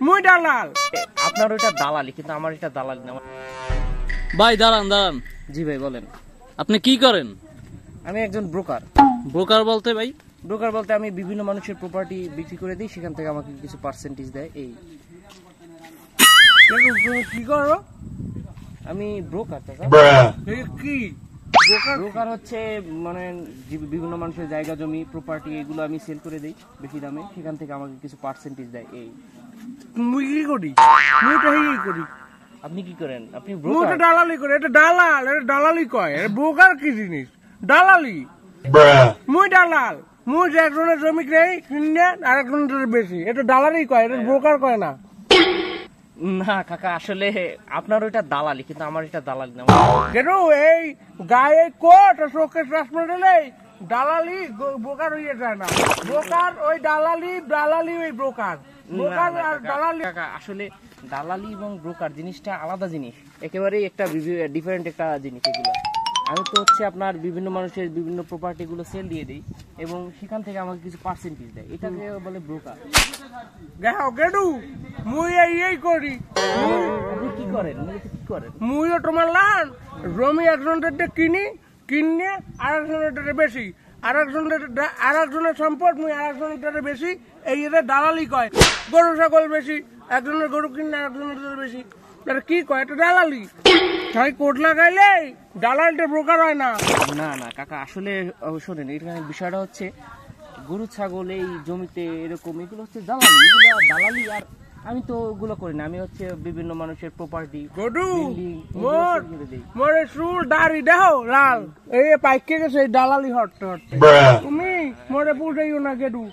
মুই দালাল। আপনার ওইটা দালালি, কিন্তু আমার এটা দালালি না। ভাই দাঁড়ান দাঁড়ান, জি ভাই বলেন। আপনি কি করেন? আমি একজন ব্রোকার। ব্রোকার বলতে ভাই? ব্রোকার বলতে আমি বিভিন্ন মানুষের প্রপার্টি বিক্রি করে দিই, সেখান থেকে আমাকে কিছু পার্সেন্টেজ দেয়। এই তুমি কি করো? আমি ব্রোকার। কি ব্রোকার হচ্ছে মানে বিভিন্ন মানুষের জায়গা জমি প্রপার্টি এগুলো আমি সেল করে দিই বেশি দামে, সেখান থেকে আমাকে কিছু পার্সেন্টেজ দেয়। এই মুই কি করি? মুই তো এই করি। আপনি কি করেন? আপনি মুই তো ব্রোকার। দালালি করি। এটা দালাল, এটা দালালি কয়। এটা ব্রোকার কি জিনিস? দালালি। মুই দালাল। মুই যে একজনের জমি কিনে আর একজনের বেশি, এটা দালালি কয়, এটা ব্রোকার কয় না। না কাকা, আসলে আপনার ওইটা দালালি, কিন্তু আমার এটা দালালি না। কেন এই গায়ে কোট আর চোখে চশমা দিলে দালালি ব্রোকার হয়ে যায় না। ব্রোকার ওই দালালি, দালালি ওই ব্রোকার। ব্রোকার আর দালালি। কাকা আসলে দালালি এবং ব্রোকার জিনিসটা আলাদা জিনিস, একেবারেই একটা ডিফারেন্ট একটা জিনিস এগুলো। আমি তো হচ্ছে আপনার বিভিন্ন মানুষের বিভিন্ন প্রপার্টি গুলো সেল দিয়ে দিই এবং সেখান থেকে আমাকে কিছু পার্সেন্টেজ দেয়, এটাকে বলে ব্রোকার। দেখো গেডু, মুই এই করি। আপনি কি করেন? কি করেন? মুইও তোমার লান জমি একজনের কিনে আর একজনের বেশি, আর একজনের সম্পদ মুই আর একজনের বেশি, এই এদের দালালি কয়। গরু ছাগল বেশি, একজনের গরু কিনে আর একজনের বেশি, এটা কি কয়? এটা দালালি। তাই কোট লাগাইলে দালালটা ব্রোকার হয় না। না না কাকা, আসলে শোনেন, এখানে বিষয়টা হচ্ছে গরু ছাগল এই জমিতে এরকম এগুলো হচ্ছে দালালি, এগুলো দালালি। আর আমি তো ওগুলো করি না, আমি হচ্ছে বিভিন্ন মানুষের প্রপার্টি গডু মোরে চুল দাড়ি দেখো লাল, এই পাইকে গেছে দালালি হটতে হটতে। তুমি মোরে বুঝাইও না গেডু।